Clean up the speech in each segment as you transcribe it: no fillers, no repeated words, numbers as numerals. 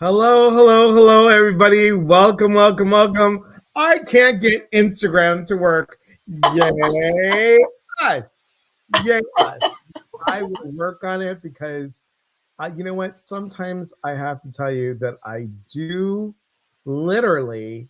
Hello, hello, hello, everybody. Welcome, welcome, welcome. I can't get Instagram to work. Yay, us. Yay, us. I will work on it because you know what? Sometimes I have to tell you that I do literally,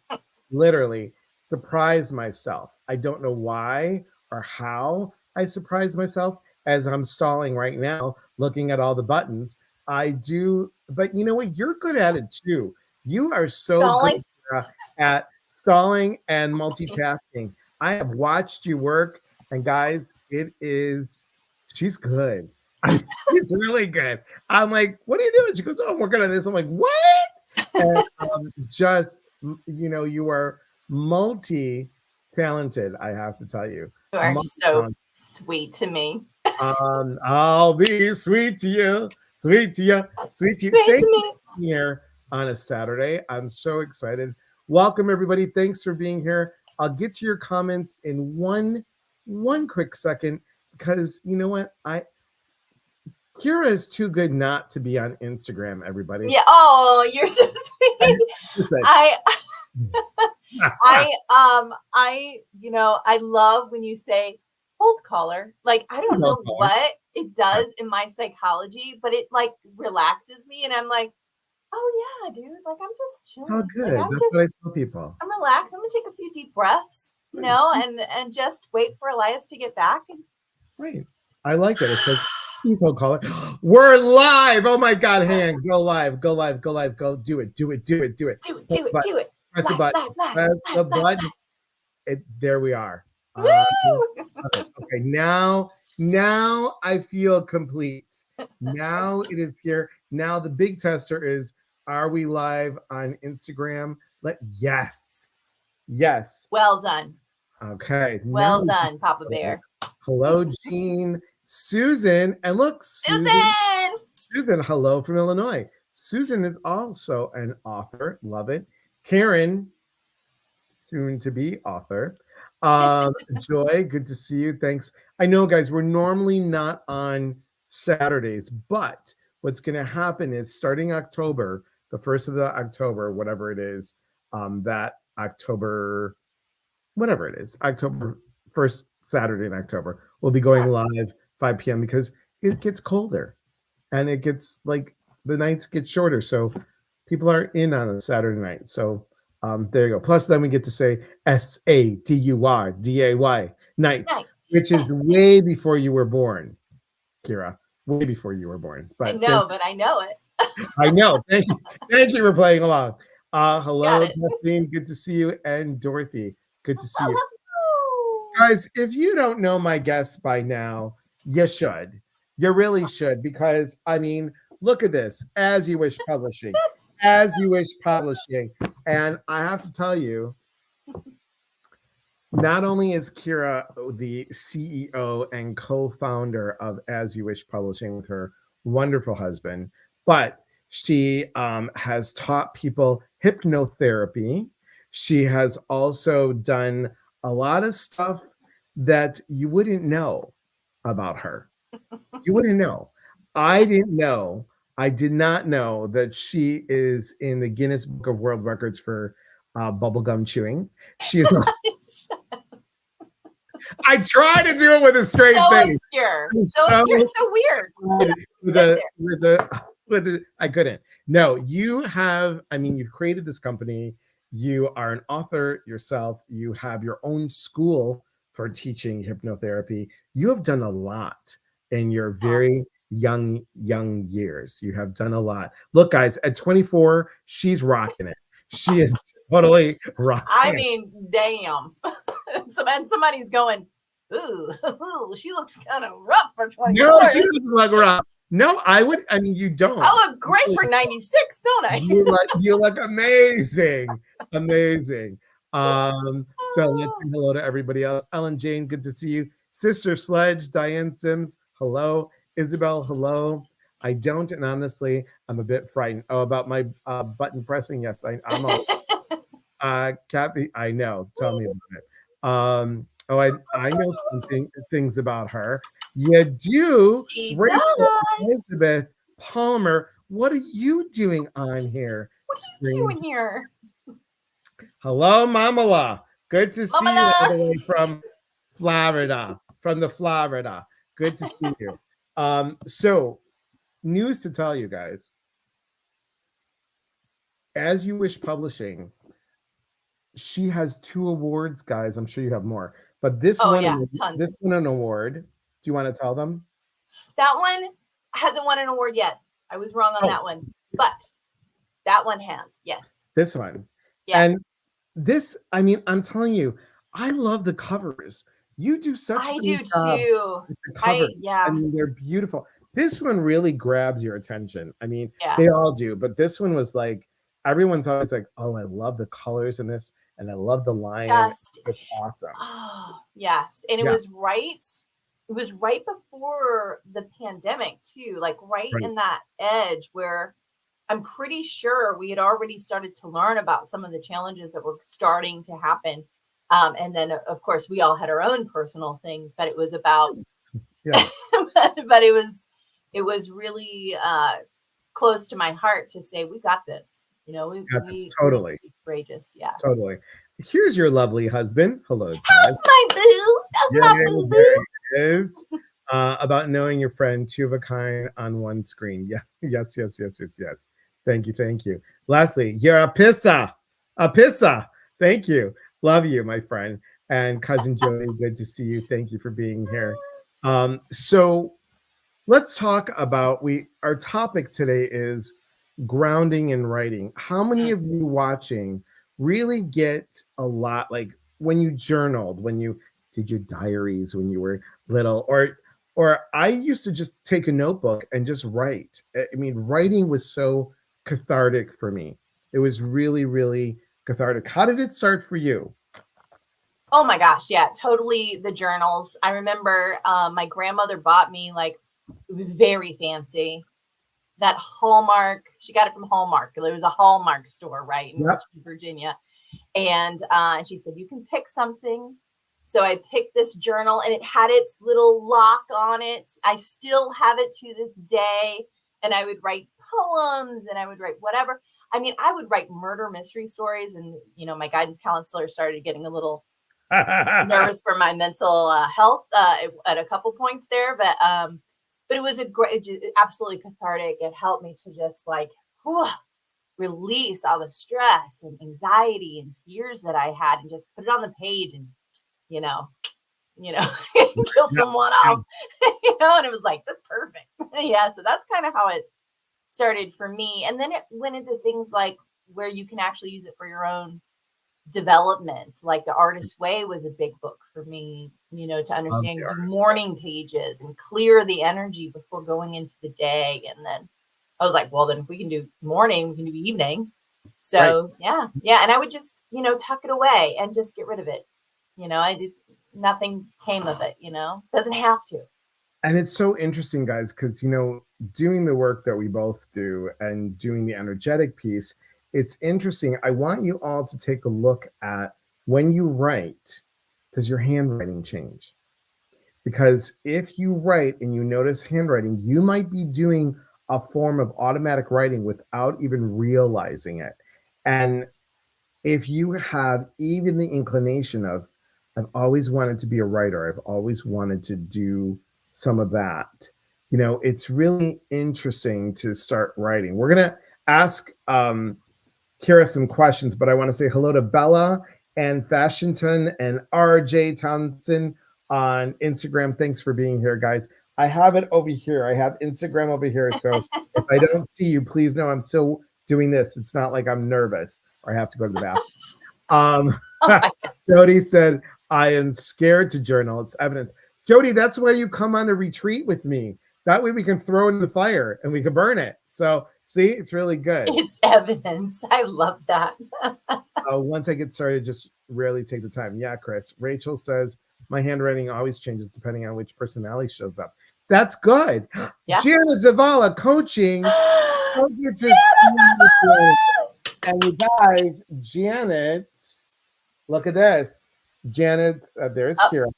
literally surprise myself. I don't know why or how I surprise myself as I'm stalling right now, looking at all the buttons. I do, but you know what? You're good at it too. You are so good Stalling. at stalling and multitasking. I have watched you work, and guys, she's good. She's really good. I'm like, what are you doing? She goes, oh, I'm working on this. I'm like, what? And you are multi-talented, I have to tell you. You are so Multi-talented. sweet to me. I'll be sweet to you, sweet to you, sweet to you. Sweet Thank to you me. for being here on a Saturday. I'm so excited. Welcome, everybody. Thanks for being here. I'll get to your comments in one quick second because you know what? Kyra is too good not to be on Instagram, everybody. Yeah. Oh, you're so sweet. Listen. I love when you say hold caller. Like, I don't know what it does in my psychology, but it like relaxes me. And I'm like, oh yeah, dude. Like, I'm just chilling. Oh, good. Like, That's what I tell people. I'm relaxed. I'm gonna take a few deep breaths, and just wait for Elias to get back. And right. I like it. It's like, please hold caller. We're live. Oh my God. Hang on. Go live. Go live. Go live. Go. Do it. Do it. Do it. Do it. do it. Press the button. Press the button. There we are. Woo! Okay. Now I feel complete. Now it is here. Now the big tester is, are we live on Instagram? Yes. Yes. Well done. Okay. Well done, Papa Bear. Hello, Jean. Susan. And look, Susan, hello from Illinois. Susan is also an author. Love it. Karen, soon to be author. Joy, good to see you. Thanks. I know, guys, we're normally not on Saturdays, but what's going to happen is starting October, the 1st of October, whatever it is, that October, whatever it is, October 1st Saturday in October, we'll be going live 5 p.m. because it gets colder and it gets like the nights get shorter. So people are in on a Saturday night. So there you go. Plus, then we get to say SATURDAY night, which is way before you were born, Kyra. Way before you were born. But I know it. I know. Thank you for playing along. Hello, Kathleen. Good to see you. And Dorothy, good to see you. Guys, if you don't know my guests by now, you should. You really should, because I mean, look at this. As You Wish Publishing. As You Wish Publishing. And I have to tell you, not only is Kyra the CEO and co-founder of As You Wish Publishing with her wonderful husband, but she has taught people hypnotherapy. She has also done a lot of stuff that you wouldn't know about her. You wouldn't know. I didn't know. I did not know that she is in the Guinness Book of World Records for bubblegum chewing. She is. I try to do it with a straight face. Obscure. So obscure. It's so weird. I couldn't. No, you have. I mean, you've created this company. You are an author yourself. You have your own school for teaching hypnotherapy. You have done a lot in your very young years. You have done a lot. Look, guys, at 24, she's rocking it. She is totally rocking it. I mean, damn. Somebody's going, ooh, she looks kind of rough for 24. No, she doesn't look rough. No, I mean, you don't. I look great for 96, don't I? You look amazing. Amazing. So let's say hello to everybody else. Ellen Jane, good to see you. Sister Sledge, Diane Sims, hello. Isabel, hello. I don't, and honestly, I'm a bit frightened. Oh, about my button pressing? Yes, I'm all. Kathy, I know. Tell me about it. I know things about her. You do. She Rachel does. Elizabeth Palmer. what are you doing on here? What are you doing here? Hello, Mamala. Good to see you all Mamala. the way from Florida. From the Florida. Good to see you. So, news to tell you guys. As You Wish Publishing, she has 2 awards, guys. I'm sure you have more, but this one an award. Do you want to tell them? That one hasn't won an award yet. I was wrong on that one, but that one has. Yes. This one. Yes. And this, I mean, I'm telling you, I love the covers. You do such a good job too. With the covers. I mean, they're beautiful. This one really grabs your attention. I mean, they all do, but this one was like, everyone's always like, oh, I love the colors in this, and I love the line. Yes. It's awesome. Oh, yes. And it was right. It was right before the pandemic too, like right in that edge where I'm pretty sure we had already started to learn about some of the challenges that were starting to happen. And then, of course, we all had our own personal things, but it was about, but it was really close to my heart to say, we got this. You know, we totally courageous. Yeah, totally. Here's your lovely husband. Hello, Todd. That's my boo. That's my boo boo. Is about knowing your friend, 2 of a kind on one screen. Yeah, yes. Thank you. Lastly, you're a pissa. Thank you. Love you, my friend. And cousin Jody, good to see you. Thank you for being here. So let's talk about our topic today is grounding in writing. How many of you watching really get a lot, like when you journaled, when you did your diaries when you were little, or I used to just take a notebook and just write. I mean, writing was so cathartic for me. It was really, really cathartic. How did it start for you? Oh my gosh, yeah, totally. The journals. I remember my grandmother bought me like very fancy that Hallmark. She got it from Hallmark. There was a Hallmark store, right, in Richmond, Virginia, and she said you can pick something. So I picked this journal, and it had its little lock on it. I still have it to this day, and I would write poems, and I would write whatever. I mean, I would write murder mystery stories, and you know, my guidance counselor started getting a little nervous for my mental health at a couple points there, but it was absolutely cathartic. It helped me to just like release all the stress and anxiety and fears that I had, and just put it on the page, and you know, kill someone off, and it was like, that's perfect. Yeah, so that's kind of how it started for me, and then it went into things like where you can actually use it for your own development. Like The Artist's Way was a big book for me, to understand morning pages and clear the energy before going into the day. And then I was like, well, then if we can do morning, we can do evening. So yeah. And I would just, tuck it away and just get rid of it. Nothing came of it, doesn't have to. And it's so interesting, guys, because, doing the work that we both do and doing the energetic piece, it's interesting. I want you all to take a look at when you write, does your handwriting change? Because if you write and you notice handwriting, you might be doing a form of automatic writing without even realizing it. And if you have even the inclination of, I've always wanted to be a writer, I've always wanted to do some of that, it's really interesting to start writing. We're going to ask Kyra some questions, but I want to say hello to Bella and Fashionton and RJ Townsend on Instagram. Thanks for being here, guys. I have it over here. I have Instagram over here. So if I don't see you, please know I'm still doing this. It's not like I'm nervous or I have to go to the bathroom. Jody said, I am scared to journal. It's evidence. Jody, that's why you come on a retreat with me. That way we can throw it in the fire and we can burn it. So see, it's really good. It's evidence. I love that. Once I get started, just rarely take the time. Yeah, Chris. Rachel says, my handwriting always changes depending on which personality shows up. That's good. Yeah. Janet Zavala coaching. And you guys, Janet, look at this. Janet, there's Kyra.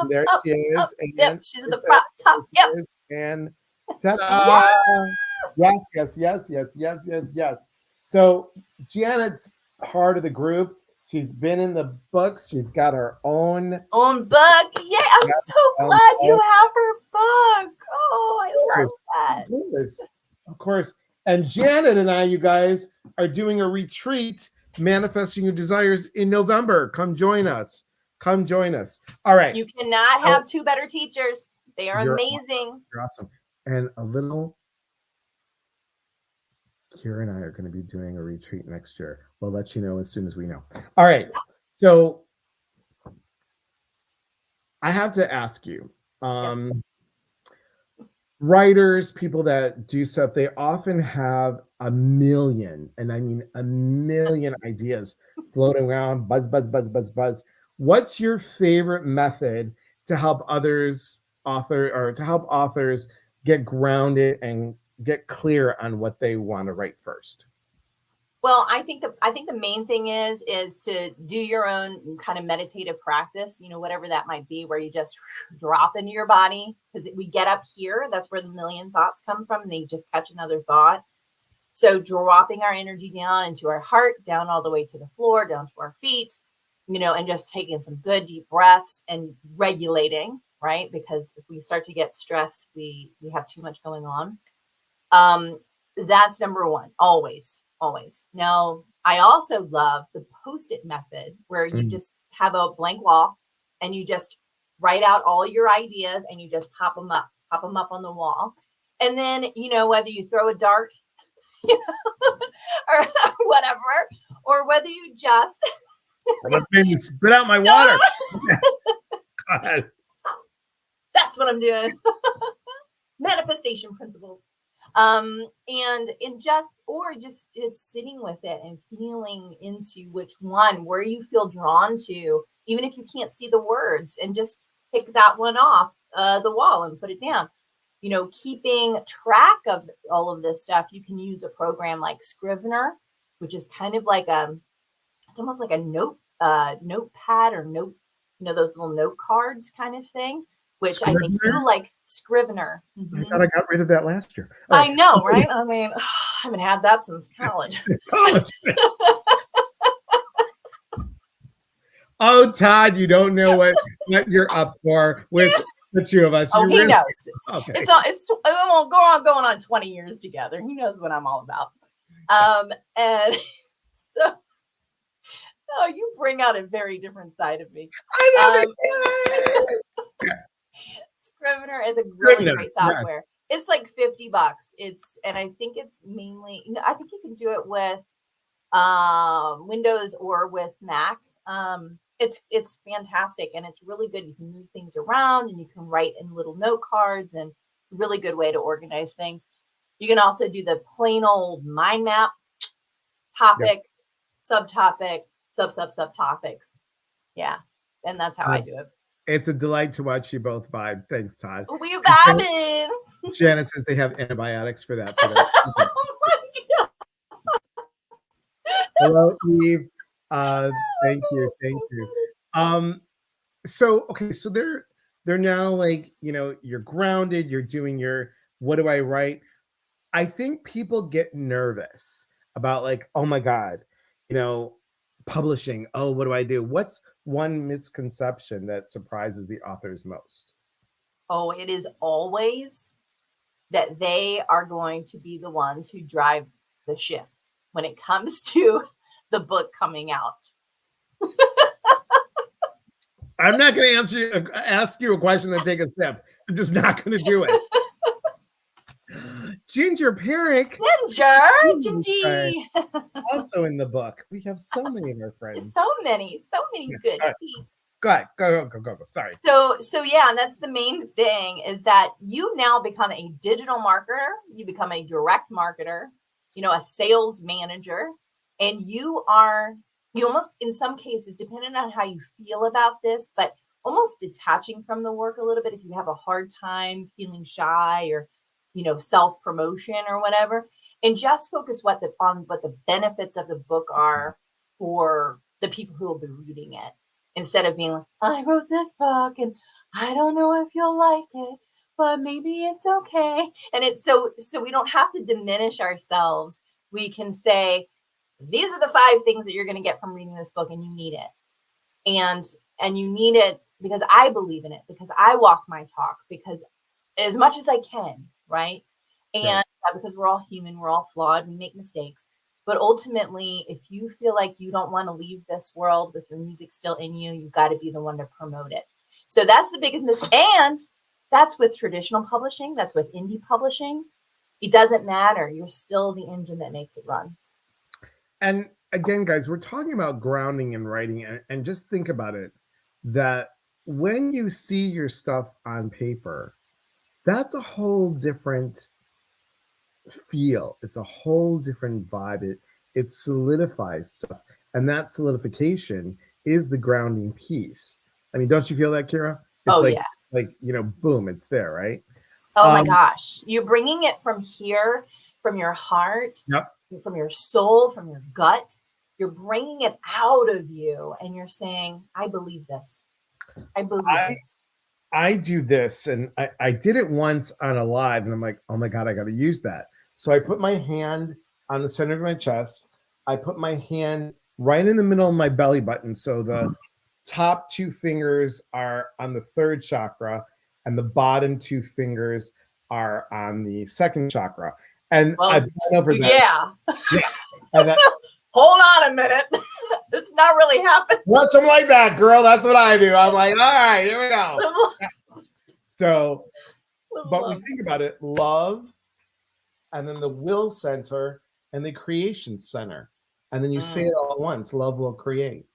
There she is. Yep, she's at the top. Yep. And Ta-da! Yes. So Janet's part of the group. She's been in the books. She's got her own book. Yeah, I'm so glad you have her book. Oh, I love that. Of course. And Janet and I, you guys, are doing a retreat, Manifesting Your Desires, in November. Come join us. All right. You cannot have two better teachers. They are amazing. You're awesome. And a little, Kyra and I are going to be doing a retreat next year. We'll let you know as soon as we know. All right. So I have to ask you, Yes. Writers, people that do stuff, they often have a million, and I mean a million ideas floating around, buzz. What's your favorite method to help authors get grounded and get clear on what they want to write first? Well, I think the main thing is to do your own kind of meditative practice, whatever that might be, where you just drop into your body, because we get up here. That's where the million thoughts come from. And they just catch another thought. So dropping our energy down into our heart, down all the way to the floor, down to our feet, and just taking some good deep breaths and regulating, right? Because if we start to get stressed, we have too much going on. That's number one, always. Now, I also love the Post-it method, where you just have a blank wall and you just write out all your ideas and you just pop them up on the wall. And then, whether you throw a dart or whatever, or whether you just spit out my water. God. That's what I'm doing. Manifestation principles. And just sitting with it and feeling into which one, where you feel drawn to, even if you can't see the words, and just pick that one off the wall and put it down. Keeping track of all of this stuff, you can use a program like Scrivener, which is kind of like it's almost like a notepad or note, those little note cards kind of thing, which Scrivener? I think you like. Scrivener. I thought I got rid of that last year. I know, right? I mean, I haven't had that since college. Oh, Todd, you don't know what you're up for with the two of us. Oh, he knows. Okay. It's going on 20 years together. He knows what I'm all about. And so, you bring out a very different side of me. I know. Scrivener is a really great software. Yes. It's like $50. And I think it's mainly, I think you can do it with Windows or with Mac. It's fantastic, and it's really good. You can move things around and you can write in little note cards, and really good way to organize things. You can also do the plain old mind map, topic, subtopic, subtopics. Yeah. And that's how I do it. It's a delight to watch you both vibe. Thanks, Todd. We vibing. Janet says they have antibiotics for that. Oh my God. Hello, Eve. Thank you. So they're now like, you're grounded. You're doing your, what do I write? I think people get nervous about like, oh my God, publishing. Oh, what do I do? What's one misconception that surprises the authors most? Oh, it is always that they are going to be the ones who drive the ship when it comes to the book coming out. I'm not going to ask you a question and take a step. I'm just not going to do it. Ginger Perrick. Ginger. Also in the book. We have so many of our friends. So many good people. Go. Sorry. So yeah, that's the main thing, is that you now become a digital marketer. You become a direct marketer, a sales manager, and you almost, in some cases, depending on how you feel about this, but almost detaching from the work a little bit. If you have a hard time feeling shy or, self-promotion or whatever, and just focus on what the benefits of the book are for the people who will be reading it. Instead of being like, I wrote this book and I don't know if you'll like it, but maybe it's okay. And it's so we don't have to diminish ourselves. We can say, these are the 5 things that you're going to get from reading this book, and you need it. And you need it because I believe in it, because I walk my talk, because as much as I can, right? And because we're all human, we're all flawed, we make mistakes. But ultimately, if you feel like you don't want to leave this world with your music still in you, you've got to be the one to promote it. So that's the biggest mistake. And that's with traditional publishing, that's with indie publishing. It doesn't matter. You're still the engine that makes it run. And again, guys, we're talking about grounding and writing, and just think about it, that when you see your stuff on paper, that's a whole different feel. It's a whole different vibe. It solidifies stuff. And that solidification is the grounding piece. I mean, don't you feel that, Kyra? It's like, boom, it's there, right? Oh my gosh. You're bringing it from here, from your heart, from your soul, from your gut. You're bringing it out of you, and you're saying, I believe this. I believe this. I do this, and I did it once on a live, and I'm like, oh my God, I got to use that. So I put my hand on the center of my chest. I put my hand right in the middle of my belly button. So the top 2 fingers are on the 3rd chakra, and the bottom 2 fingers are on the 2nd chakra. And I've gone over that. Yeah. And hold on a minute. It's not really happening. Watch them like that, girl. That's what I do. I'm like, all right, here we go. So, but we think about it, love, and then the will center, and the creation center. And then you say it all at once, love will create.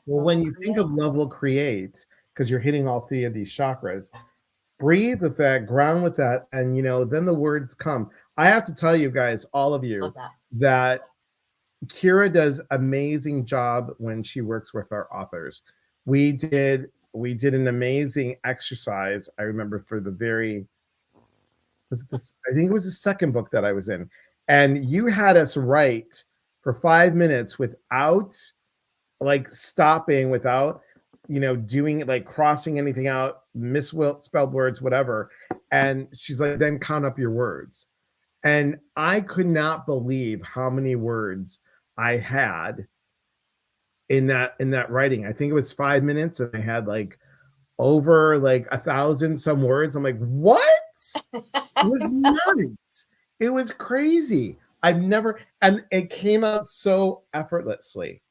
Well, when you think of love will create, because you're hitting all 3 of these chakras, breathe with that, ground with that, and then the words come. I have to tell you guys, all of you, that Kyra does amazing job when she works with our authors. We did an amazing exercise. I remember for the I think it was the 2nd book that I was in, and you had us write for 5 minutes without like stopping, without doing like crossing anything out, misspelled words, whatever. And she's like, then count up your words. And I could not believe how many words I had in that writing. I think it was 5 minutes, and I had like over like 1,000 some words. I'm like, what? It was nuts. It was crazy. And it came out so effortlessly.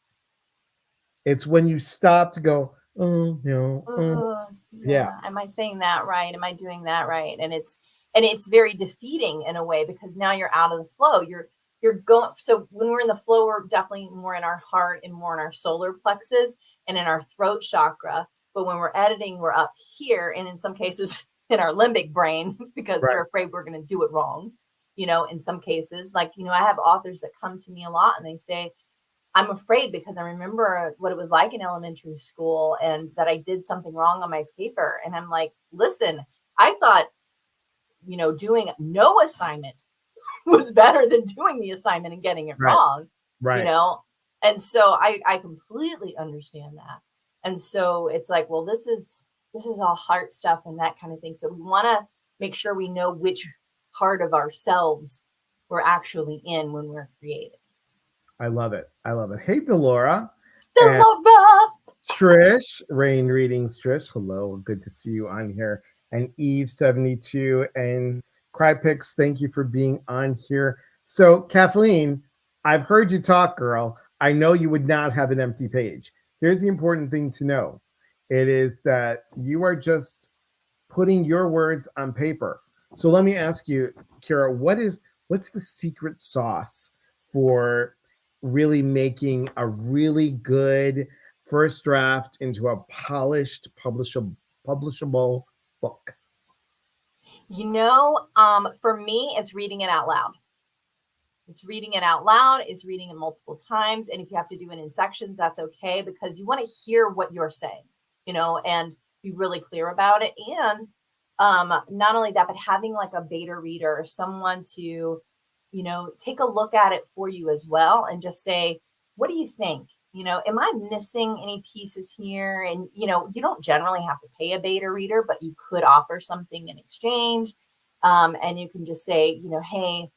It's when you stop to go, oh no, yeah. Am I saying that right? Am I doing that right? And it's very defeating in a way, because now you're out of the flow. You're going. So when we're in the flow, we're definitely more in our heart and more in our solar plexus and in our throat chakra. But when we're editing, we're up here, and in some cases in our limbic brain, because we're afraid we're going to do it wrong. In some cases, like, I have authors that come to me a lot, and they say, I'm afraid because I remember what it was like in elementary school, and that I did something wrong on my paper. And I'm like, listen, I thought, doing no assignment was better than doing the assignment and getting it wrong. Right. And so I completely understand that. And so it's like, well, this is all heart stuff and that kind of thing. So we want to make sure we know which part of ourselves we're actually in when we're creating. I love it. Hey, Delora. Trish, Rain Readings, Trish. Hello. Good to see you on here. And Eve72 and Crypix, thank you for being on here. So, Kathleen, I've heard you talk, girl. I know you would not have an empty page. Here's the important thing to know. It is that you are just putting your words on paper. So let me ask you, Kyra, what's the secret sauce for really making a really good first draft into a polished, publishable book? For me, it's reading it out loud. It's reading it out loud. It's reading it multiple times. And if you have to do it in sections, that's okay, because you want to hear what you're saying, and be really clear about it. And not only that, but having like a beta reader or someone to, take a look at it for you as well, and just say, what do you think? am I missing any pieces here? And, you don't generally have to pay a beta reader, but you could offer something in exchange. And you can just say, hey,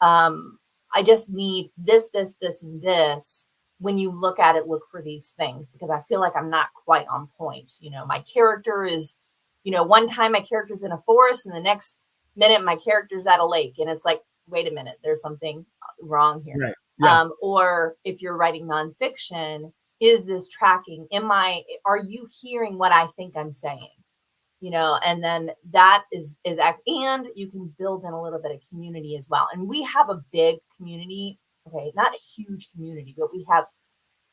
I just need this, this, this, and this. When you look at it, look for these things, because I feel like I'm not quite on point. My character is, one time my character's in a forest and the next minute my character's at a lake. And it's like, wait a minute, there's something wrong here. Right. Yeah. Or if you're writing nonfiction, is this tracking? Are you hearing what I think I'm saying? And then that is and you can build in a little bit of community as well. And we have a big community. Okay, not a huge community, but we have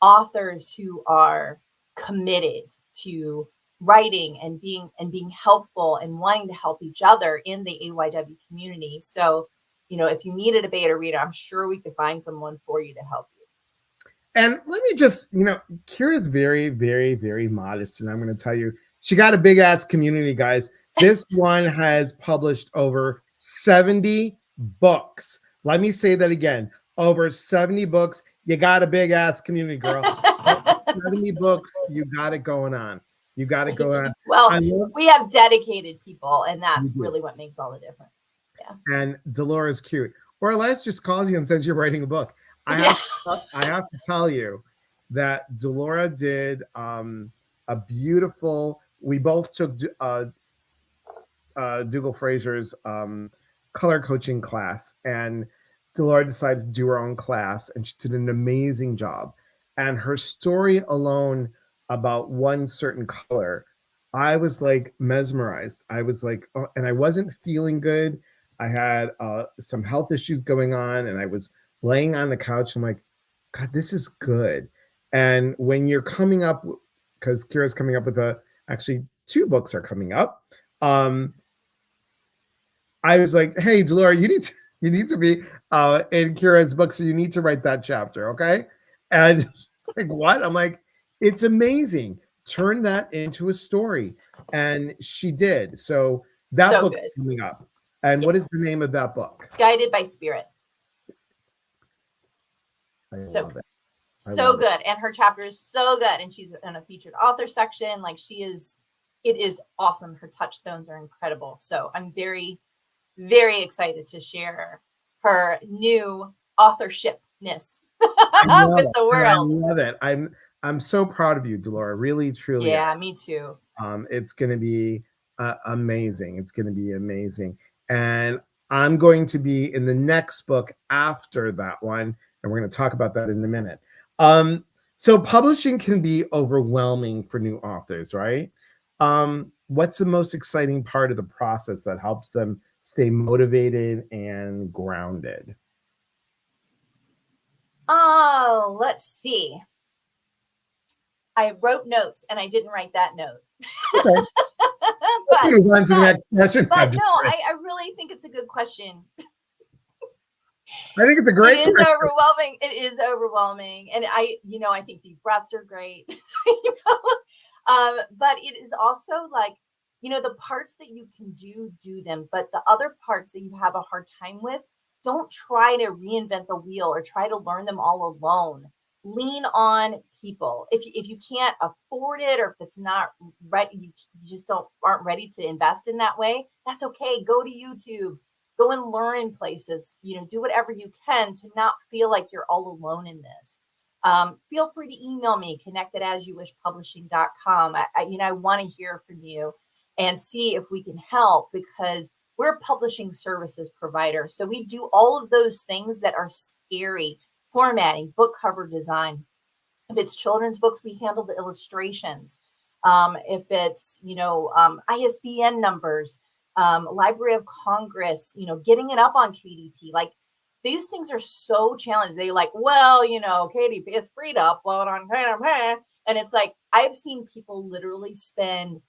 authors who are committed to writing and being helpful and wanting to help each other in the AYW community. So, if you needed a beta reader, I'm sure we could find someone for you to help you. And let me just, Kyra's very, very, very modest. And I'm going to tell you, she got a big ass community, guys. This one has published over 70 books. Let me say that again. Over 70 books. You got a big ass community, girl. 70 books. You got it going on. You got it going on. Well, we have dedicated people, and that's really what makes all the difference. Yeah. And Dolores cute. Or Elias just calls you and says you're writing a book. I have to tell you that Delora did a beautiful. We both took Dougal Fraser's color coaching class, and Delora decided to do her own class, and she did an amazing job. And her story alone about one certain color, I was like mesmerized. I was like, oh, and I wasn't feeling good. I had some health issues going on, and I was laying on the couch. I'm like, God, this is good. And when you're coming up, because Kyra's coming up with actually 2 books are coming up. I was like, hey, Delora, you need to be in Kyra's book, so you need to write that chapter, okay? And it's like, what? I'm like, it's amazing. Turn that into a story. And she did. So that book's coming up. And what is the name of that book? Guided by Spirit. So good. And her chapter is so good. And she's in a featured author section. Like it is awesome. Her touchstones are incredible. So I'm very, very excited to share her new authorshipness with the world. I love it. I'm so proud of you, Delora. Really, truly. Yeah, me too. It's going to be amazing. It's going to be amazing. And I'm going to be in the next book after that one. And we're going to talk about that in a minute. So publishing can be overwhelming for new authors, right? What's the most exciting part of the process that helps them stay motivated and grounded? Oh, let's see. I wrote notes and I didn't write that note. Okay. But, move on to the next question. But no, I really think it's a good question. I think it's a great question. Overwhelming. It is overwhelming. And I think deep breaths are great. But it is also like, the parts that you can do them. But the other parts that you have a hard time with, don't try to reinvent the wheel or try to learn them all alone. Lean on people. If you can't afford it, or if it's not right, you just aren't ready to invest in that way, that's okay. Go to YouTube, go and learn in places, do whatever you can to not feel like you're all alone in this. Feel free to email me, connectedasyoowishpublishing.com. I want to hear from you and see if we can help, because we're a publishing services provider. So we do all of those things that are scary: formatting, book cover design. If it's children's books, we handle the illustrations. If it's, ISBN numbers, Library of Congress, getting it up on KDP, like these things are so challenging. They like, well, KDP is free to upload on KDP. And it's like, I've seen people literally spend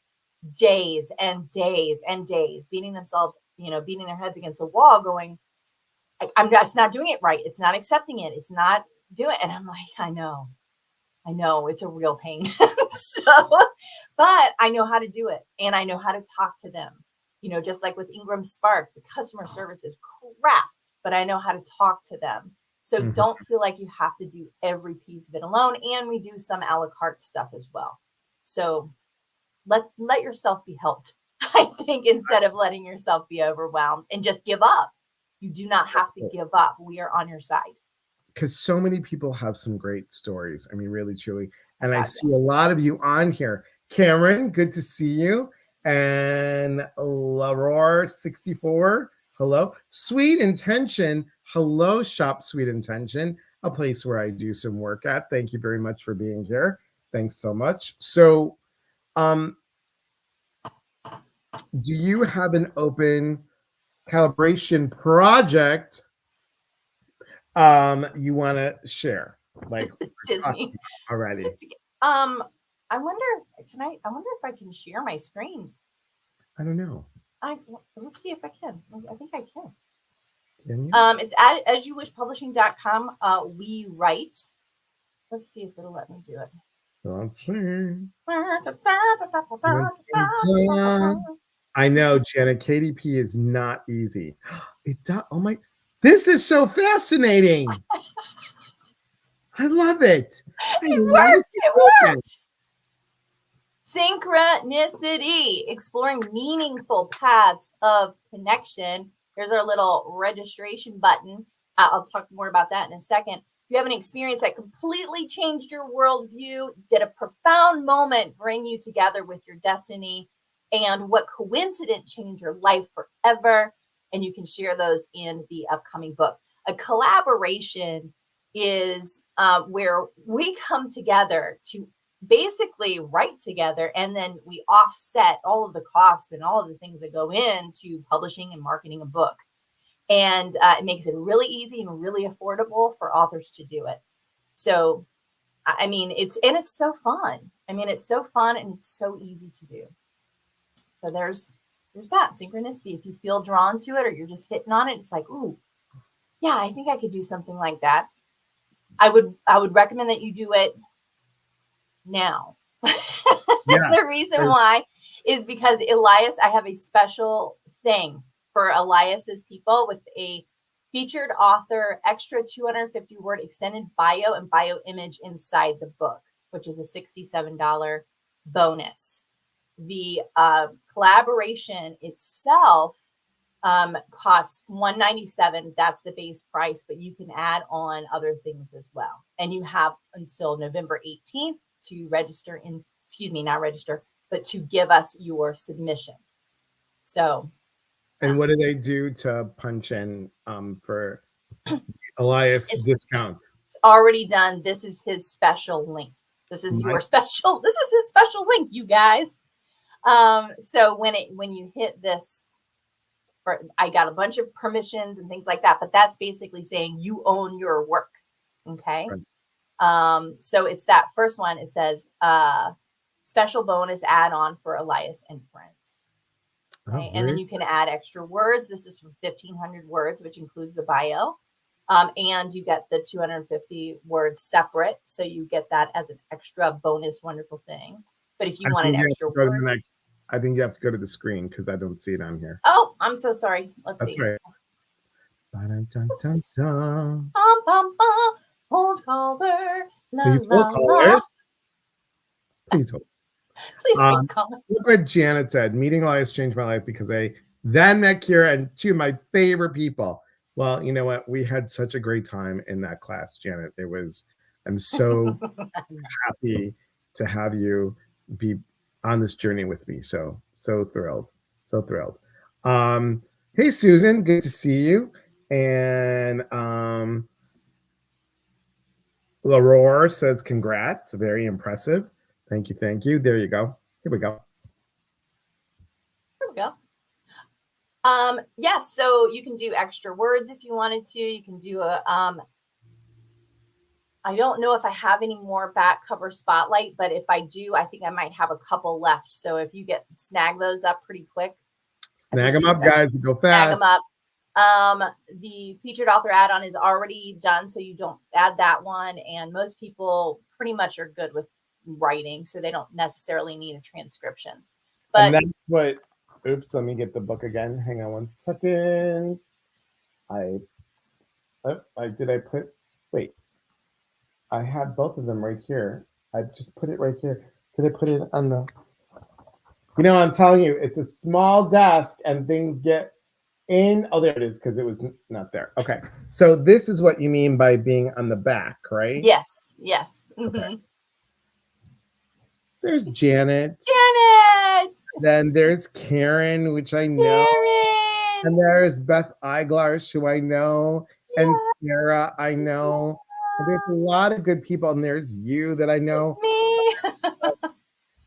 days and days and days beating themselves, beating their heads against a wall going, I'm just not doing it right. It's not accepting it. It's not doing it. And I'm like, I know it's a real pain. But I know how to do it. And I know how to talk to them, just like with Ingram Spark, the customer service is crap, but I know how to talk to them. So don't feel like you have to do every piece of it alone. And we do some a la carte stuff as well. So let yourself be helped, I think, instead of letting yourself be overwhelmed and just give up. You do not have to give up. We are on your side. Because so many people have some great stories. I mean, really, truly. And I see a lot of you on here. Cameron, good to see you. And Laror64, hello. Sweet Intention, hello, Shop Sweet Intention, a place where I do some work at. Thank you very much for being here. Thanks so much. So, do you have an open calibration project you want to share? Like Disney already. I wonder if I can share my screen. I don't know. Let's see if I can. I think I can. Can you? It's at asyouwishpublishing.com. We write. Let's see if it'll let me do it. Let's see. I know, Jenna. KDP is not easy. It does. Oh my! This is so fascinating. I love it. It worked. Synchronicity, exploring meaningful paths of connection. Here's our little registration button. I'll talk more about that in a second. If you have an experience that completely changed your worldview, did a profound moment bring you together with your destiny, and what coincidence changed your life forever? And you can share those in the upcoming book. A collaboration is where we come together to basically write together, and then we offset all of the costs and all of the things that go into publishing and marketing a book. And it makes it really easy and really affordable for authors to do it. So, I mean, it's so fun. I mean, it's so fun and it's so easy to do. So there's that synchronicity. If you feel drawn to it or you're just hitting on it, it's like, ooh, yeah, I think I could do something like that. I would recommend that you do it now. The reason why is because Elias, I have a special thing for Elias's people with a featured author, extra 250 word extended bio and bio image inside the book, which is a $67 bonus. The collaboration itself costs $197. That's the base price, but you can add on other things as well. And you have until November 18th to register not register, but to give us your submission. So. And what do they do to punch in for Elias discount? It's already done. This is his special link. This is his special link, you guys. So when you hit this, I got a bunch of permissions and things like that, but that's basically saying you own your work. Okay. Right. So it's that first one. It says special bonus add-on for Elias and friends. Okay. And then you can add extra words. This is from 1,500 words, which includes the bio. And you get the 250 words separate. So you get that as an extra bonus, wonderful thing. But if you wanted extra words. I think you have to go to the screen because I don't see it on here. Oh, I'm so sorry. Let's see. That's right. Hold caller. Please hold caller. Please hold. Please hold caller. Look what Janet said. Meeting Elias changed my life because I then met Kyra and two of my favorite people. Well, you know what? We had such a great time in that class, Janet. I'm so happy to have you be on this journey with me. So thrilled. So thrilled. Hey, Susan, good to see you. And Lauror says, congrats. Very impressive. Thank you. Thank you. There you go. Here we go. There we go. Yes, so you can do extra words if you wanted to. You can do a I don't know if I have any more back cover spotlight, but if I do, I think I might have a couple left. So if you snag those up pretty quick. Snag them up, guys. Go fast. Snag them up. The featured author add-on is already done, so you don't add that one. And most people pretty much are good with writing, so they don't necessarily need a transcription. But and that's what. Oops, let me get the book again. Hang on one second. Did I put Wait, I have both of them right here. I just put it right here. Did I put it on the? You know, I'm telling you, it's a small desk and things get in. Oh, there it is, because it was not there. Okay. So this is what you mean by being on the back, right? Yes. Yes. Okay. There's Janet. Janet. Then there's Karen, which I know. Karen. And there's Beth Eiglarsh, who I know. Yeah. And Sarah, I know. And there's a lot of good people. And there's you that I know. Me.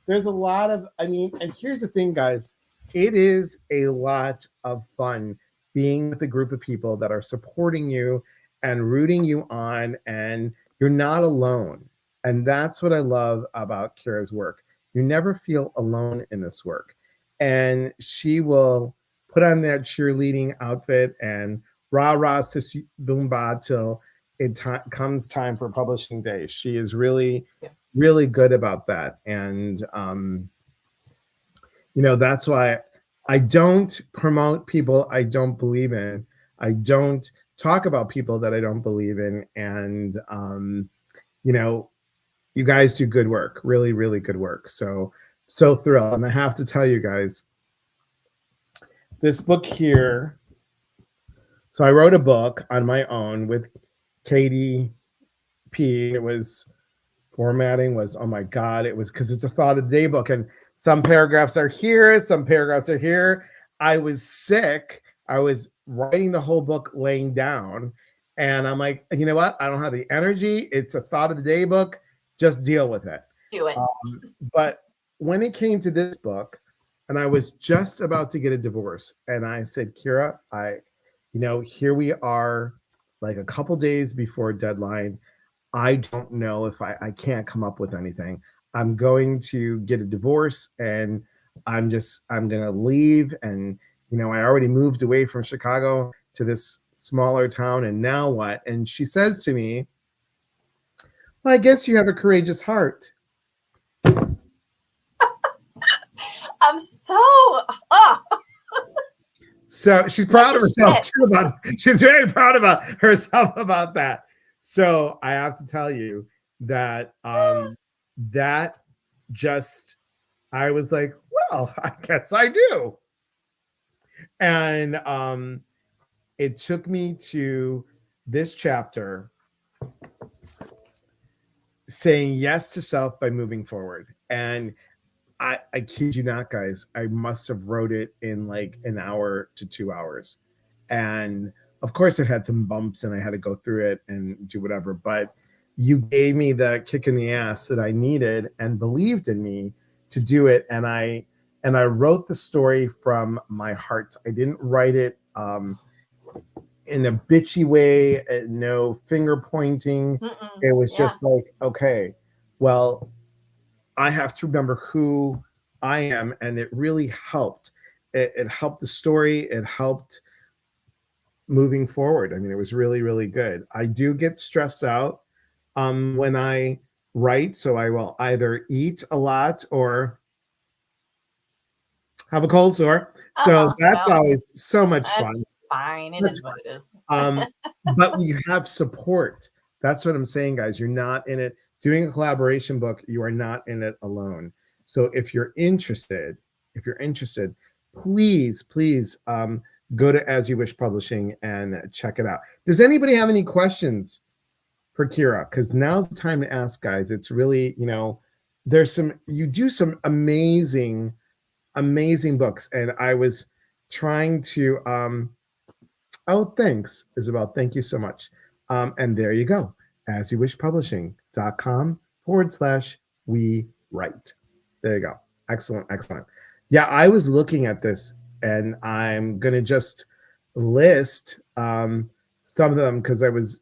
There's a lot of, I mean, and here's the thing, guys. It is a lot of fun being with a group of people that are supporting you and rooting you on, and you're not alone. And that's what I love about Kyra's work. You never feel alone in this work. And she will put on that cheerleading outfit and rah rah sis boom ba till comes time for publishing day. She is really, really good about that. And you know, that's why I don't promote people I don't believe in. I don't talk about people that I don't believe in. And you know, you guys do good work, really, really good work. So thrilled. And I have to tell you guys, this book here. So I wrote a book on my own with Katie P. It was formatting was, oh my God, it was because it's a thought of the day book. And some paragraphs are here, some paragraphs are here. I was sick. I was writing the whole book laying down. And I'm like, you know what? I don't have the energy. It's a thought of the day book. Just deal with it. Do it. But when it came to this book, and I was just about to get a divorce, and I said, Kyra, here we are, like a couple days before deadline. I don't know if I can't come up with anything. I'm going to get a divorce, and I'm going to leave. And, I already moved away from Chicago to this smaller town. And now what? And she says to me, well, I guess you have a courageous heart. I'm so, So she's proud of herself too she's very proud about herself about that. So I have to tell you that that just, I was like, well, I guess I do. And it took me to this chapter, saying yes to self by moving forward. And I kid you not, guys, I must have wrote it in like an hour to 2 hours. And of course it had some bumps and I had to go through it and do whatever, but you gave me the kick in the ass that I needed and believed in me to do it. And I wrote the story from my heart. I didn't write it in a bitchy way, no finger pointing. It was just like, okay, well, I have to remember who I am. And it really helped. It helped the story. It helped moving forward. I mean, it was really, really good. I do get stressed out when I write. So I will either eat a lot or have a cold sore. So that's always so much fun. Fine. It is what it is. But we have support. That's what I'm saying, guys. You're not in it. Doing a collaboration book, you are not in it alone. So if you're interested, please go to As You Wish Publishing and check it out. Does anybody have any questions for Kyra? Because now's the time to ask, guys. It's really, you do some amazing books. And I was trying to, thanks, Isabel. Thank you so much. And there you go. asyouwishpublishing.com/we write. There you go. Excellent. Yeah, I was looking at this and I'm going to just list some of them because I was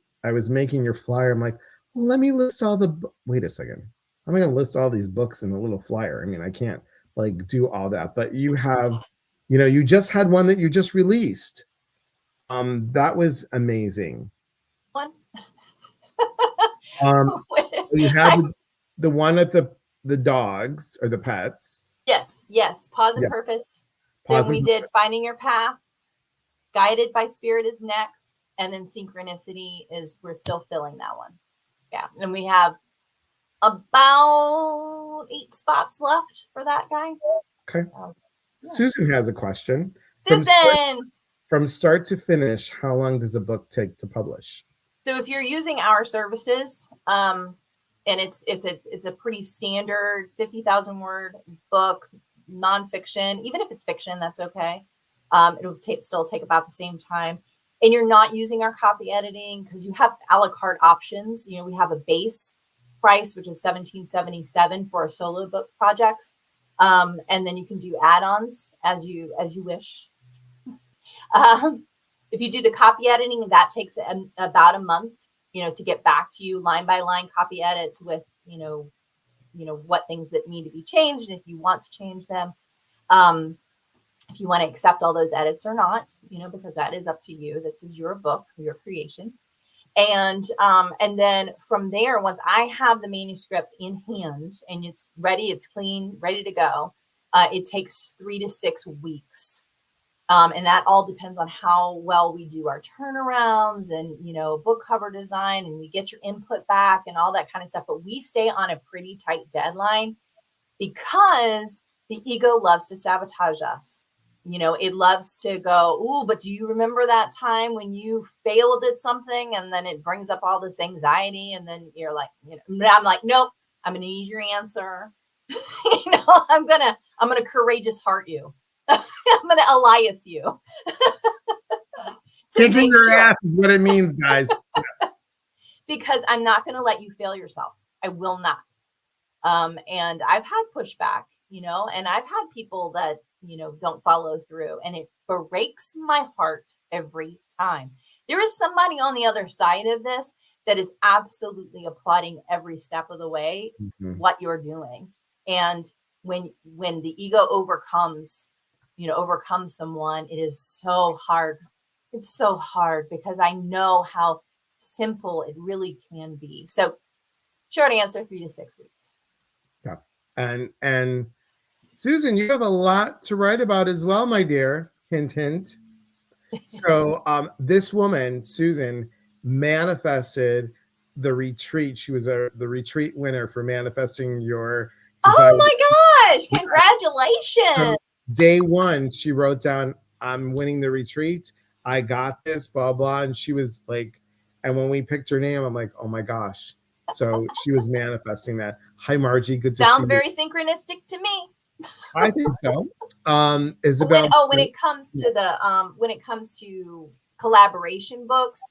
making your flyer. I'm like, well, let me list all the, wait a second. I'm going to list all these books in a little flyer. I mean, I can't like do all that, but you have, you just had one that you just released. That was amazing. One. You have the one at the dogs or the pets. Yes. Pause and Purpose. Then we did Finding Your Path. Guided by Spirit is next. And then Synchronicity we're still filling that one. Yeah. And we have about 8 spots left for that guy. Okay. Susan has a question. Susan! From start to finish, how long does a book take to publish? So if you're using our services, and it's a pretty standard 50,000 word book, nonfiction, even if it's fiction, that's okay. It'll still take about the same time. And you're not using our copy editing because you have a la carte options. You know, we have a base price, which is $17.77 for our solo book projects. And then you can do add-ons as you wish. If you do the copy editing, that takes about a month, you know, to get back to you line by line copy edits with, you know, what things that need to be changed. And if you want to change them, if you want to accept all those edits or not, you know, because that is up to you. This is your book, your creation. And then from there, once I have the manuscript in hand and it's ready, it's clean, ready to go, it takes 3 to 6 weeks. And that all depends on how well we do our turnarounds and, you know, book cover design, and we get your input back and all that kind of stuff. But we stay on a pretty tight deadline because the ego loves to sabotage us. You know, it loves to go, ooh, but do you remember that time when you failed at something? And then it brings up all this anxiety. And then you're like, you know, I'm like, nope, I'm going to need your answer. You know, I'm going to courageous heart you. I'm going to Elias you. Kicking your ass is what it means, guys. Because I'm not going to let you fail yourself. I will not. And I've had pushback, you know, and I've had people that, you know, don't follow through, and it breaks my heart every time. There is somebody on the other side of this that is absolutely applauding every step of the way, what you're doing. And when the ego overcomes someone, it is so hard. It's so hard because I know how simple it really can be. So short answer, 3 to 6 weeks. Yeah. And Susan, you have a lot to write about as well, my dear. Hint, hint. So this woman, Susan, manifested the retreat. She was the retreat winner for manifesting your desire. Oh my gosh, congratulations. Day one, she wrote down, I'm winning the retreat. I got this, blah, blah. And she was like, and when we picked her name, I'm like, oh my gosh. So she was manifesting that. Hi, Margie. Good to see you. Sounds very synchronistic to me. I think so. Isabel. When it comes to collaboration books,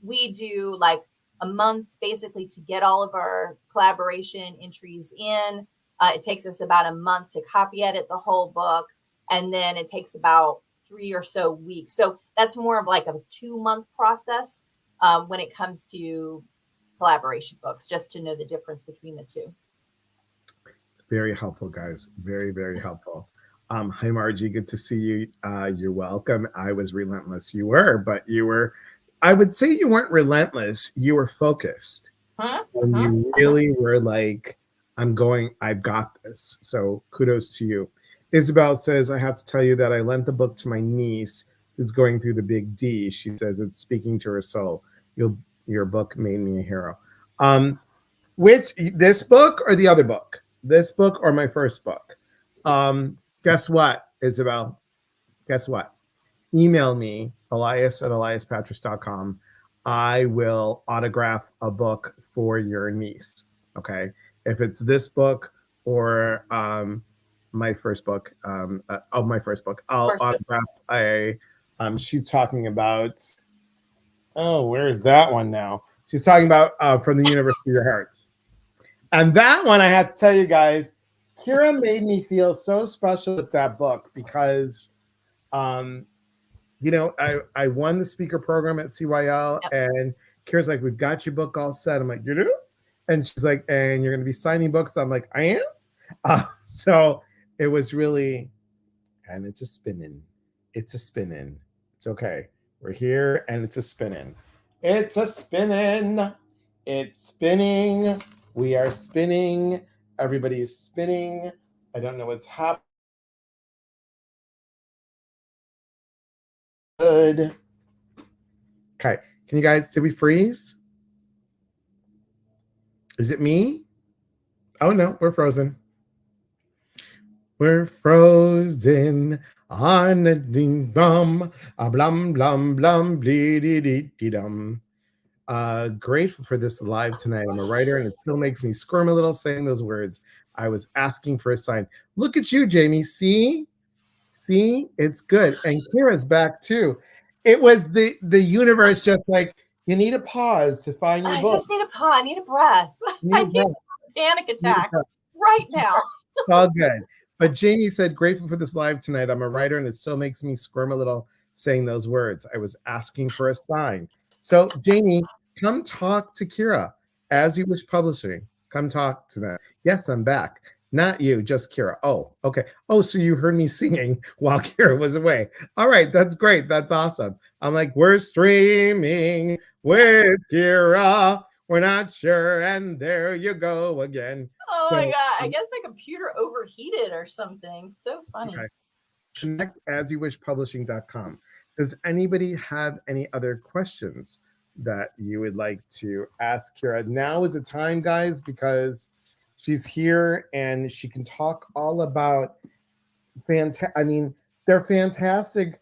we do like a month basically to get all of our collaboration entries in. It takes us about a month to copy edit the whole book, and then it takes about 3 or so weeks. So that's more of like a 2-month process when it comes to collaboration books, just to know the difference between the two. It's very helpful, guys. Very, very helpful. Hi, Margie. Good to see you. You're welcome. I was relentless. You were, but I would say you weren't relentless. You were focused. And you really were like, I've got this. So kudos to you. Isabel says, I have to tell you that I lent the book to my niece who's going through the big D. She says it's speaking to her soul. Your book made me a hero. This book or the other book? This book or my first book? Guess what, Isabel? Guess what? Email me, elias@eliaspatris.com. I will autograph a book for your niece. Okay. If it's this book or my first book, I'll autograph she's talking about, where is that one now? She's talking about From the Universe to Your Hearts. And that one, I have to tell you guys, Kyra made me feel so special with that book because, you know, I won the speaker program at CYL, and Kyra's like, we've got your book all set. I'm like, you do? And she's like, and you're going to be signing books? I'm like, I am? So it was really, and it's a spinning. It's a spinning. It's okay. We're here, and it's a spinning. It's a spinning. It's spinning. We are spinning. Everybody is spinning. I don't know what's happening. Good. Okay. Can you guys, did we freeze? Is it me? Oh no, we're frozen. We're frozen on a ding dum, a blum blum blum bleedy dee dee dum. Grateful for this live tonight. I'm a writer, and it still makes me squirm a little saying those words. I was asking for a sign. Look at you, Jamie. See, it's good. And Kira's back too. It was the universe just like you need a pause to find your book. I just need a pause. I need a breath. I need a panic attack right now. It's all good. But Jamie said, grateful for this live tonight. I'm a writer, and it still makes me squirm a little saying those words. I was asking for a sign. So, Jamie, come talk to Kyra, As You Wish Publishing. Come talk to them. Yes, I'm back. Not you, just Kyra. Oh, okay. Oh, so you heard me singing while Kyra was away. All right, that's great. That's awesome. I'm like, we're streaming with Kyra. We're not sure. And there you go again. Oh my God. I guess my computer overheated or something. So funny. Okay. Connect asyouwishpublishing.com. Does anybody have any other questions that you would like to ask Kyra? Now is the time, guys, because she's here and she can talk all about they're fantastic.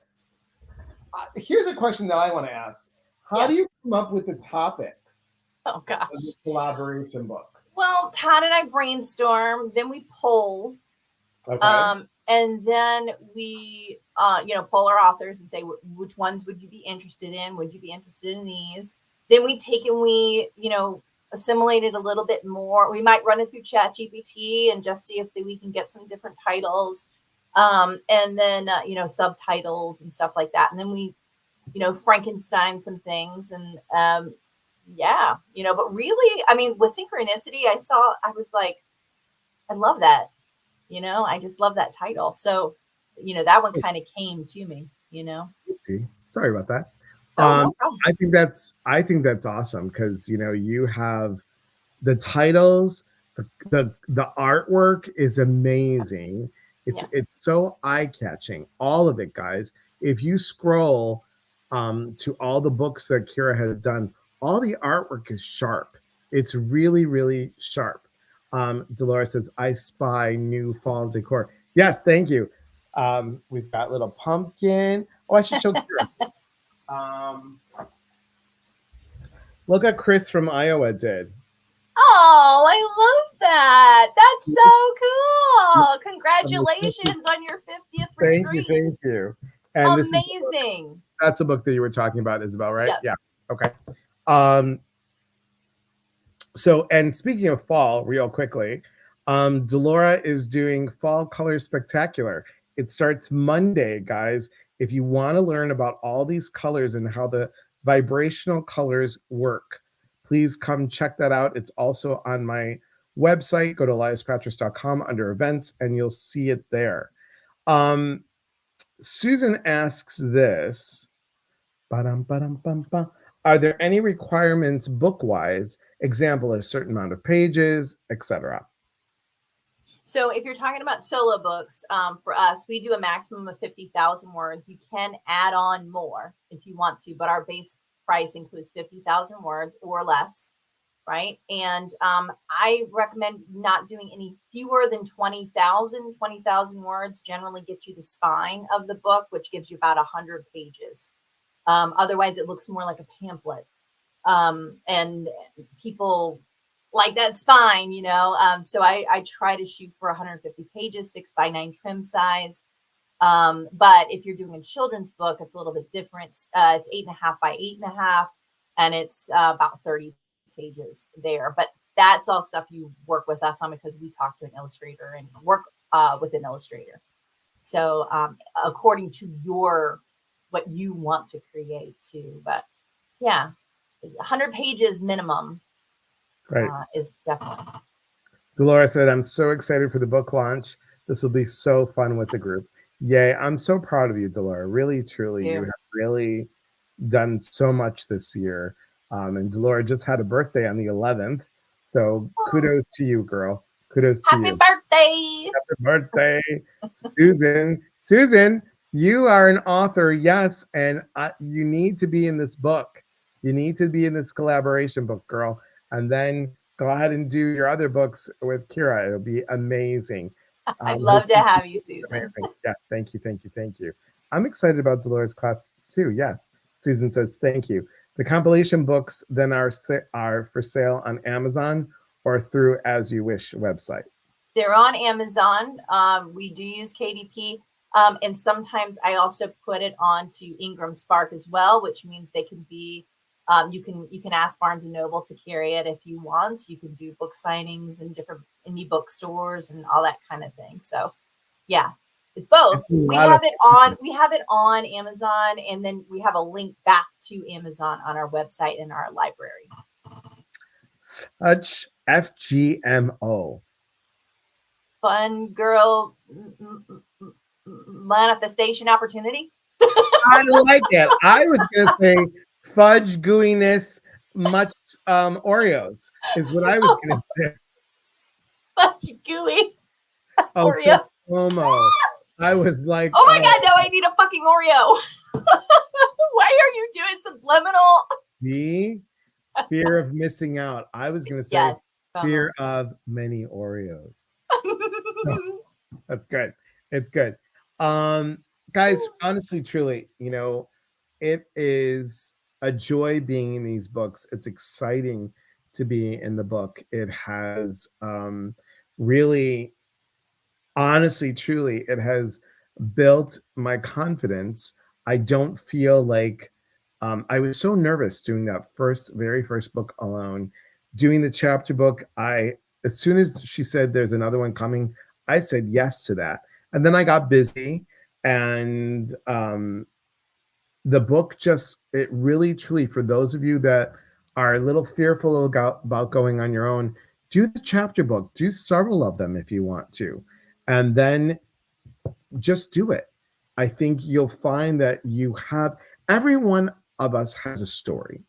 Here's a question that I want to ask. How do you come up with the topics? Oh gosh. Of the collaboration books? Well, Todd and I brainstorm, then we poll. Okay. And then we poll our authors and say which ones would you be interested in? Would you be interested in these? Then we take and we, assimilate it a little bit more. We might run it through ChatGPT and just see if we can get some different titles. And then subtitles and stuff like that. And then we, Frankenstein some things and but really, with Synchronicity, I was like, I love that. I just love that title. So, that one kind of came to me, Sorry about that. No I think that's awesome because, you have the titles, the artwork is amazing. It's so eye-catching. All of it, guys. If you scroll to all the books that Kyra has done, all the artwork is sharp. It's really, really sharp. Dolores says, I spy new fall decor. Yes, thank you. We've got little pumpkin. Oh, I should show Kyra. Look at Chris from Iowa did. Oh, I love that. That's so cool. Congratulations on your 50th retreat. Thank you. And amazing. That's a book that you were talking about, Isabel, right? Yep. Yeah. Okay. So, and speaking of fall, real quickly, Delora is doing Fall Color Spectacular. It starts Monday, guys. If you want to learn about all these colors and how the vibrational colors work, please come check that out. It's also on my website. Go to eliaspatras.com under events and you'll see it there. Susan asks this. Are there any requirements book-wise? Example, a certain amount of pages, etc. So if you're talking about solo books, for us, we do a maximum of 50,000 words. You can add on more if you want to, but our base price includes 50,000 words or less, right? And I recommend not doing any fewer than 20,000. 20,000 words generally get you the spine of the book, which gives you about 100 pages. Otherwise, it looks more like a pamphlet. And people like that spine, so I try to shoot for 150 pages, 6x9 trim size. But if you're doing a children's book, it's a little bit different. It's 8.5 by 8.5, and it's about 30 pages there. But that's all stuff you work with us on because we talk to an illustrator and work with an illustrator. So according to what you want to create too. But yeah, 100 pages minimum. Right. Is definitely. Dolores said, I'm so excited for the book launch. This will be so fun with the group. Yay. I'm so proud of you, Dolores. Really, truly, you have really done so much this year. And Dolores just had a birthday on the 11th. So kudos to you, girl. Kudos to you. Happy birthday. Happy birthday. Susan, you are an author. Yes. And you need to be in this book. You need to be in this collaboration book, girl. And then go ahead and do your other books with Kyra. It'll be amazing. I'd love to have you, Susan. Amazing. Yeah, thank you, thank you, thank you. I'm excited about Dolores class too. Yes, Susan says thank you. The compilation books then are for sale on Amazon or through As You Wish website. They're on Amazon. We do use KDP, and sometimes I also put it onto Ingram Spark as well, which means they can be. You can ask Barnes and Noble to carry it if you want. You can do book signings in different indie bookstores and all that kind of thing. So, yeah, it's both. We have it on Amazon, and then we have a link back to Amazon on our website and our library. Such FGMO. Fun girl manifestation opportunity. I like it. I was gonna say fudge gooiness, much Oreos is what I was gonna say. Fudge gooey Oreo. Promo. I was like, oh my god, now I need a fucking Oreo. Why are you doing subliminal? See, fear of missing out. I was gonna say yes, fear of many Oreos. So, that's good. It's good. Guys, honestly, truly, it is a joy being in these books. It's exciting to be in the book. It has really, honestly, truly, it has built my confidence. I don't feel like I was so nervous doing that very first book alone. Doing the chapter book, as soon as she said there's another one coming, I said yes to that. And then I got busy, and the book it really, truly, for those of you that are a little fearful about going on your own, do the chapter book, do several of them if you want to, and then just do it. I think you'll find that every one of us has a story.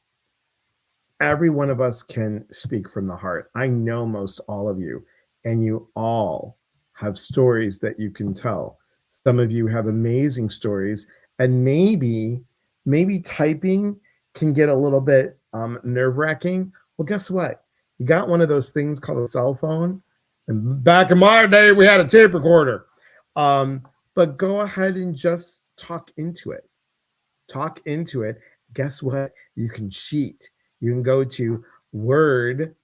Every one of us can speak from the heart. I know most all of you, and you all have stories that you can tell. Some of you have amazing stories, and maybe typing can get a little bit nerve-wracking. Well, guess what? You got one of those things called a cell phone. And back in my day, we had a tape recorder. But go ahead and just talk into it. Talk into it. Guess what? You can cheat. You can go to Word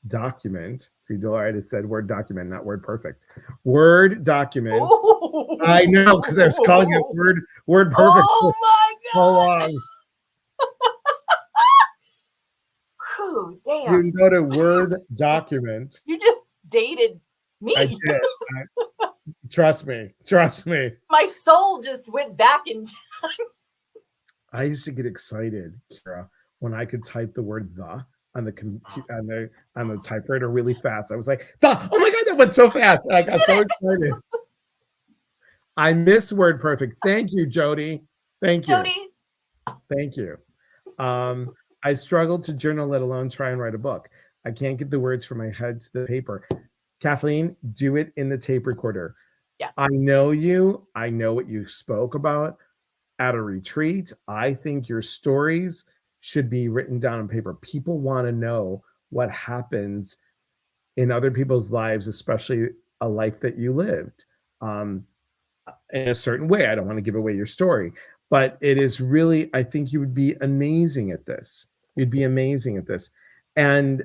document. See, Dolores said Word document, not Word perfect. Word document. Ooh. I know, because I was calling it Word perfect. Oh my god! So long. Whew, damn. You can go to Word document. You just dated me. I did. Trust me. Trust me. My soul just went back in time. I used to get excited, Kyra, when I could type the word "the" on the computer on the typewriter really fast. I was like, "The!" Oh my god, that went so fast! And I got so excited. I miss Word Perfect. Thank you, Jody. Thank you. Jody. Thank you. I struggled to journal, let alone try and write a book. I can't get the words from my head to the paper. Kathleen, do it in the tape recorder. Yeah. I know you. I know what you spoke about at a retreat. I think your stories should be written down on paper. People want to know what happens in other people's lives, especially a life that you lived in a certain way. I don't want to give away your story, but it is really, I think you would be amazing at this. You'd be amazing at this. And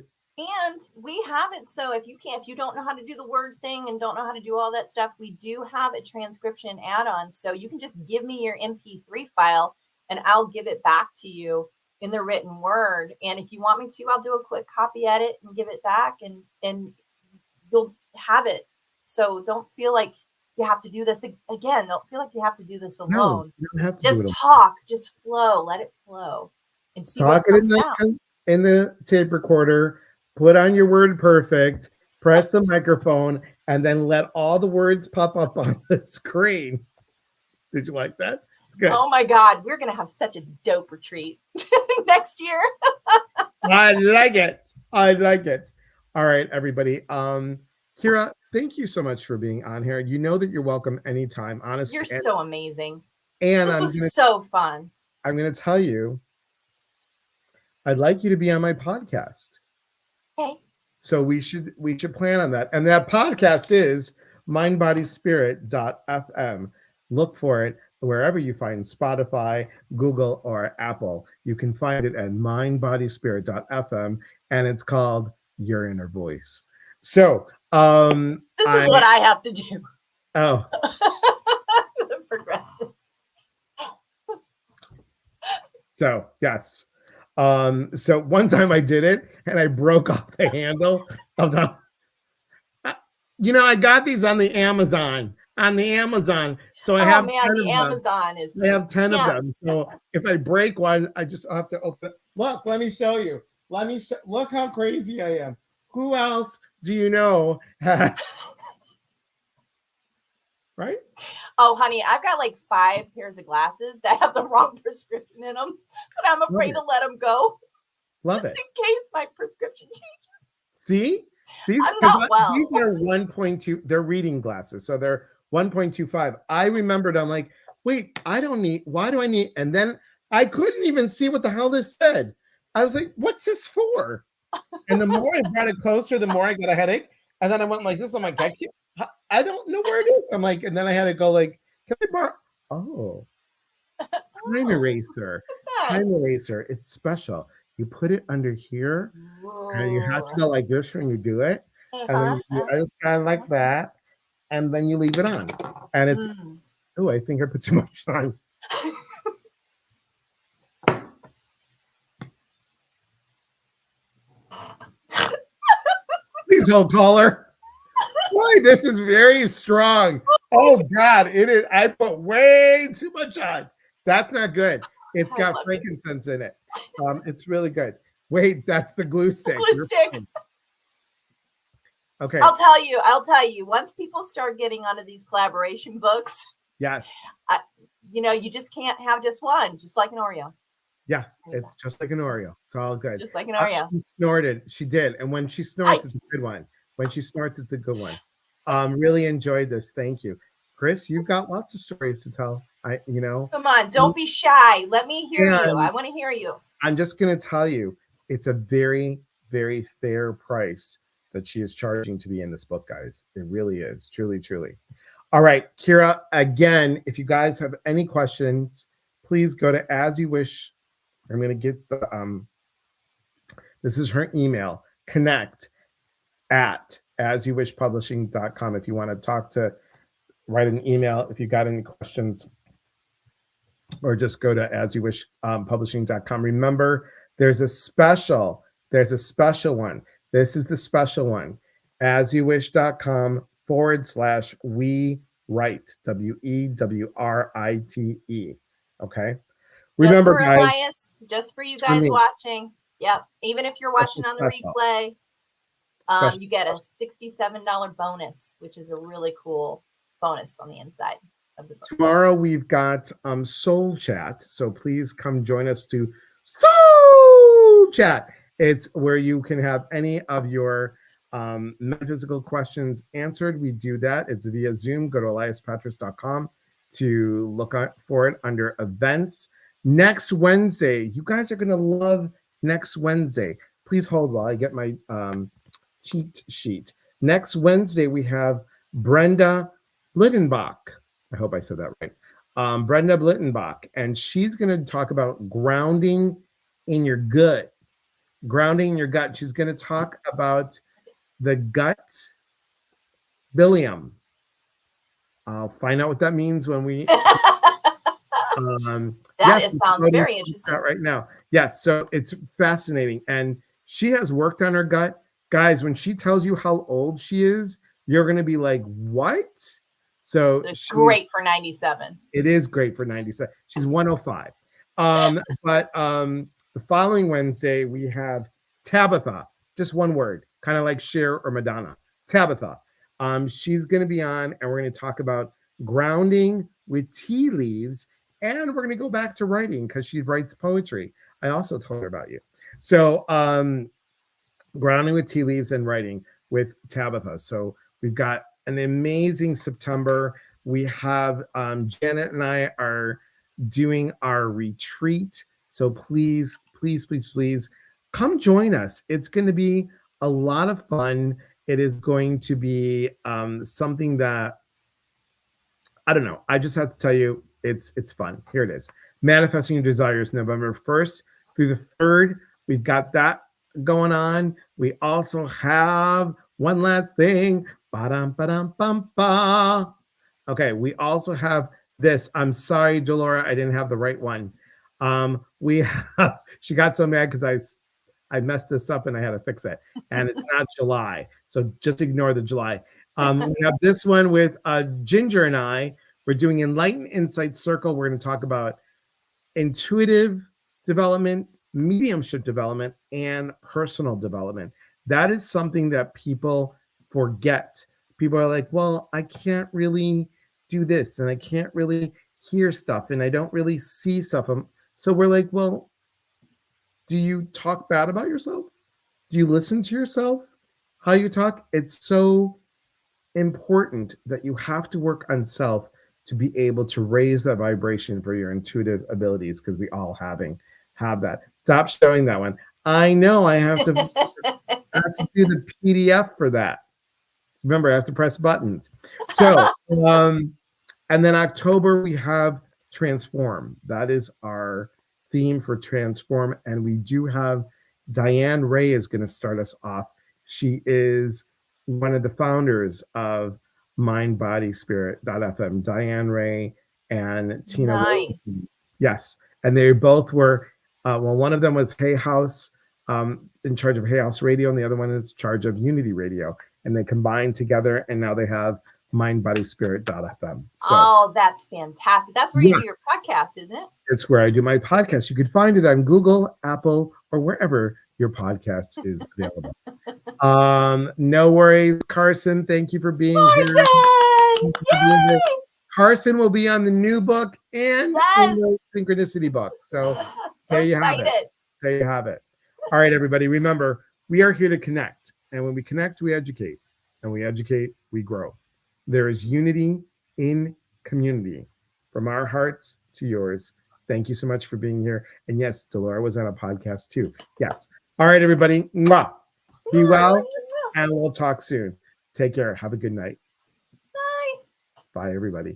we have it. So if you don't know how to do the word thing and don't know how to do all that stuff, we do have a transcription add-on. So you can just give me your MP3 file and I'll give it back to you in the written word. And if you want me to, I'll do a quick copy edit and give it back and you'll have it. So don't feel like you have to do this again. Don't feel like you have to do this alone. No, you don't have to just talk, just flow, let it flow. And see talk it in the tape recorder. Put on your Word Perfect, press the microphone, and then let all the words pop up on the screen. Did you like that? It's good. Oh my God, we're going to have such a dope retreat next year. I like it. I like it. All right, everybody. Kyra, thank you so much for being on here. You know that you're welcome anytime, honestly. You're so amazing. And this was so fun. I'm going to tell you, I'd like you to be on my podcast. Okay. So we should plan on that. And that podcast is mindbodyspirit.fm. Look for it wherever you find Spotify, Google, or Apple. You can find it at mindbodyspirit.fm, and it's called Your Inner Voice. So this is what I have to do. Oh. The progressives. So yes. So one time I did it and I broke off the handle of the, I got these on the Amazon. So I have 10 the of Amazon them. I have 10 of them. So if I break one, I just have to open it. Look, let me show you. Look how crazy I am. Who else do you know has, right? Oh, honey, I've got like 5 pairs of glasses that have the wrong prescription in them, but I'm afraid to let them go. Love just it. In case my prescription changes. See? These I'm not well. These are 1.2. They're reading glasses. So they're 1.25. I remembered, I'm like, wait, why do I need? And then I couldn't even see what the hell this said. I was like, what's this for? And the more I brought it closer, the more I got a headache. And then I went like this. I'm like, I don't know where it is. I'm like, and then I had to go like, can I borrow? Oh, time eraser. Time eraser. It's special. You put it under here, and you have to go like this when you do it. And then you just kind of like that, and then you leave it on. And it's, oh, I think I put too much on. Please hold caller. Boy, this is very strong. Oh God, it is. I put way too much on. That's not good. It's got frankincense in it. It's really good. Wait, that's the glue stick. Glue stick. Okay. I'll tell you. Once people start getting onto these collaboration books, yes, you just can't have just one, just like an Oreo. Yeah, it's just like an Oreo. It's all good. Just like an Oreo. She snorted. She did. And when she snorts, it's a good one. When she snorts, it's a good one. Really enjoyed this. Thank you. Chris, you've got lots of stories to tell. Come on, don't be shy. Let me hear you. I want to hear you. I'm just going to tell you, it's a very, very fair price that she is charging to be in this book, guys. It really is. Truly, truly. All right, Kyra, again, if you guys have any questions, please go to As You Wish. I'm going to get the, this is her email, connect@asyouwishpublishing.com. If you want to write an email, if you got any questions, or just go to asyouwishpublishing.com. Remember, there's a special one. This is the special one, asyouwish.com/we write, WEWRITE. Okay. Remember, guys, just for you guys watching. Yep. Even if you're watching on the replay, you get a $67 bonus, which is a really cool bonus on the inside of the book. Tomorrow we've got Soul Chat, so please come join us to Soul Chat. It's where you can have any of your metaphysical questions answered. We do that. It's via Zoom. Go to eliaspatras.com to look for it under events. Next Wednesday, you guys are going to love next Wednesday. Please hold while I get my cheat sheet. Next Wednesday, we have Brenda Blittenbach. I hope I said that right. Brenda Blittenbach, and she's going to talk about grounding in your gut. Grounding in your gut. She's going to talk about the gut bilium. I'll find out what that means when we... sounds very interesting right now. Yes, so it's fascinating, and she has worked on her gut, guys. When she tells you how old she is, you're going to be like, "What?" So it's great for 97. It is great for 97. She's 105. But the following Wednesday we have Tabitha. Just one word, kind of like Cher or Madonna. Tabitha. She's going to be on, and we're going to talk about grounding with tea leaves. And we're going to go back to writing because she writes poetry. I also told her about you. So grounding with tea leaves and writing with Tabitha. So we've got an amazing September. We have Janet and I are doing our retreat. So please please, please, please come join us. It's going to be a lot of fun. It is going to be something that, I don't know. I just have to tell you, it's fun. Here it is. Manifesting Your Desires, November 1st through the 3rd. We've got that going on. We also have one last thing. Ba-dum, ba-dum, bum, ba. Okay, we also have this. I'm sorry, Delora, I didn't have the right one. She got so mad because I messed this up and I had to fix it. And it's not July. So just ignore the July. We have this one with Ginger and I. We're doing Enlightened Insight Circle. We're going to talk about intuitive development, mediumship development, and personal development. That is something that people forget. People are like, well, I can't really do this and I can't really hear stuff and I don't really see stuff. So we're like, well, do you talk bad about yourself? Do you listen to yourself? How you talk? It's so important that you have to work on self to be able to raise that vibration for your intuitive abilities, because we all have that. Stop showing that one. I know I have to do the PDF for that. Remember, I have to press buttons. So, and then October, we have Transform. That is our theme for Transform. And we do have Diane Ray is going to start us off. She is one of the founders of mindbodyspirit.fm, Diane Ray and Tina. Nice. Yes. And they both were, one of them was Hay House, in charge of Hay House Radio, and the other one is in charge of Unity Radio. And they combined together, and now they have mindbodyspirit.fm. So, that's fantastic. That's where you do your podcast, isn't it? It's where I do my podcast. You could find it on Google, Apple, or wherever your podcast is available. No worries, Carson. Thank you for being here. Yay! Carson will be on the new book and the Synchronicity book. So there you have it. There you have it. All right, everybody. Remember, we are here to connect. And when we connect, we educate. And we educate, we grow. There is unity in community. From our hearts to yours. Thank you so much for being here. And yes, Delora was on a podcast too. Yes. All right, everybody. Mwah. Be well, and we'll talk soon. Take care. Have a good night. Bye. Bye, everybody.